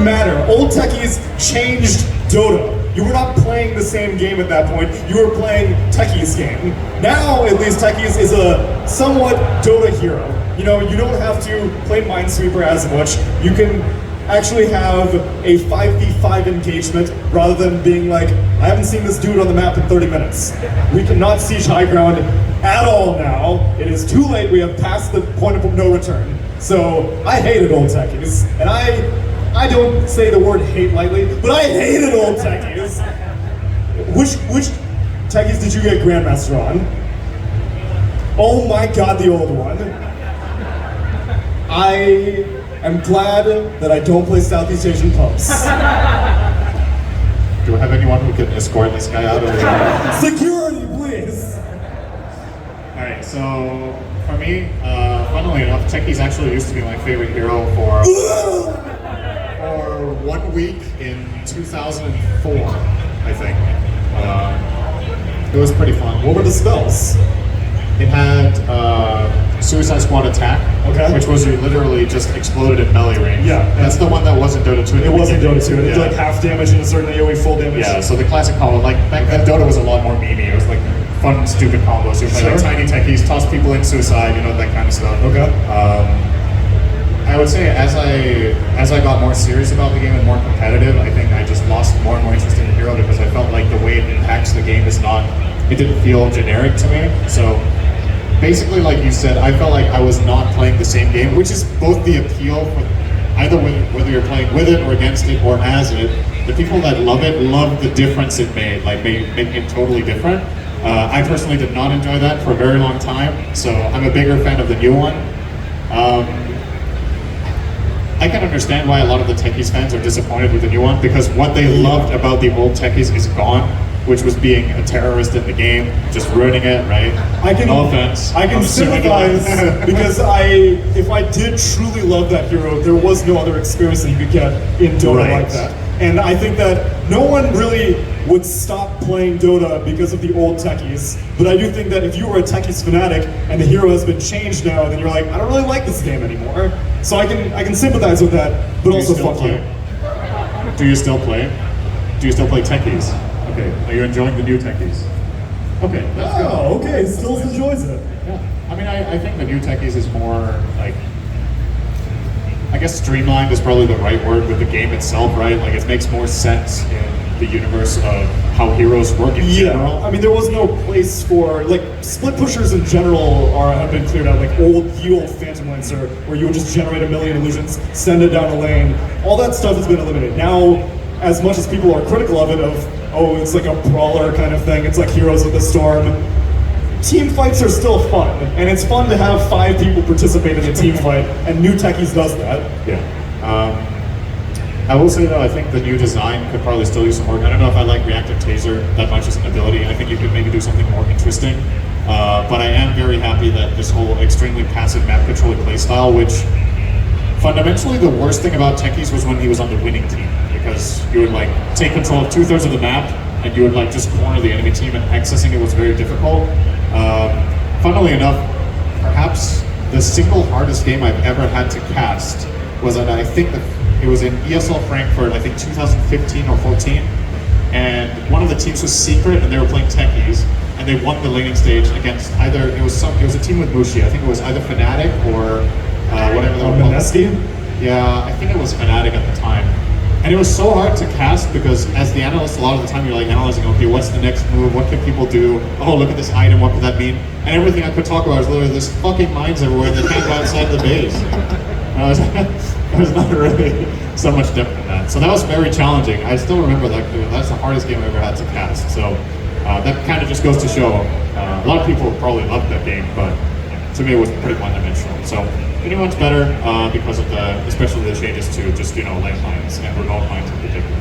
matter. Old Techies changed Dota. You were not playing the same game at that point. You were playing Techies' game. Now, at least, Techies is a somewhat Dota hero. You know, you don't have to play Minesweeper as much. You can actually have a 5v5 engagement rather than being like, I haven't seen this dude on the map in 30 minutes. We cannot siege high ground at all now. It is too late. We have passed the point of no return. So I hated old Techies, and I don't say the word hate lightly, but I hated old Techies. Which Techies did you get Grandmaster on? Oh my god, the old one. I am glad that I don't play Southeast Asian pubs. Do I have anyone who can escort this guy out of here? Security, please! Alright, so for me, funnily enough, Techies actually used to be my favorite hero for 1 week in 2004, I think. It was pretty fun. What were the spells? It had Suicide Squad Attack, okay, which was you literally just exploded in melee range. Yeah. That's the one that wasn't Dota 2. It wasn't Dota 2. It did like half damage and a certain AoE full damage. Yeah, so the classic combo, like back then Dota was a lot more memey. It was like fun, stupid combos. You play like tiny techies, toss people in suicide, you know, that kind of stuff. Okay. I would say as I got more serious about the game and more competitive, I think I just lost more and more interest in the hero because I felt like the way it impacts the game is not, it didn't feel generic to me. So basically, like you said, I felt like I was not playing the same game, which is both the appeal for either whether you're playing with it or against it or as it. The people that love it love the difference it made, like making it totally different. I personally did not enjoy that for a very long time, so I'm a bigger fan of the new one. I can understand why a lot of the Techies fans are disappointed with the new one, because what they loved about the old Techies is gone, which was being a terrorist in the game, just ruining it, right? No offense. I can sympathize because if I did truly love that hero, there was no other experience that you could get in Dota like that. And I think that no one really would stop playing Dota because of the old Techies. But I do think that if you were a Techies fanatic and the hero has been changed now, then you're like, I don't really like this game anymore. So I can sympathize with that, but also fuck you. Do you still play? Do you still play Techies? Okay, are you enjoying the new Techies? Okay, that's good. Oh, okay, still enjoys it. Yeah, I mean, I think the new Techies is more like, I guess streamlined is probably the right word with the game itself, right? Like it makes more sense in the universe of how heroes work in general. I mean, there was no place for, like, split pushers in general have been cleared out, like the old Phantom Lancer, where you would just generate a million illusions, send it down a lane. All that stuff has been eliminated. Now, as much as people are critical of it, oh, it's like a brawler kind of thing, it's like Heroes of the Storm, team fights are still fun, and it's fun to have 5 people participate in a team fight, and new Techies does that. Yeah. I will say though, I think the new design could probably still use some work. I don't know if I like Reactive Taser that much as an ability. I think you could maybe do something more interesting. But I am very happy that this whole extremely passive map control playstyle, which fundamentally the worst thing about Techies was when he was on the winning team, because you would like take control of 2/3 of the map and you would like just corner the enemy team, and accessing it was very difficult. Funnily enough, perhaps the single hardest game I've ever had to cast was that I think it was in ESL Frankfurt, I think 2015 or 14, and one of the teams was secret and they were playing Techies, and they won the laning stage against either, it was a team with Mushi, I think it was either Fnatic or whatever they were called. Yeah, I think it was Fnatic at the time. And it was so hard to cast because as the analyst, a lot of the time you're like analyzing, okay, what's the next move? What can people do? Oh, look at this item, what could that mean? And everything I could talk about was literally there's fucking mines everywhere that can't go outside the base. It was not really so much different than that. So that was very challenging. I still remember that's the hardest game I ever had to cast. So that kind of just goes to show, a lot of people probably loved that game, but to me it was pretty one-dimensional. So the new one's better because of especially the changes to just, landmines and remote mines in particular.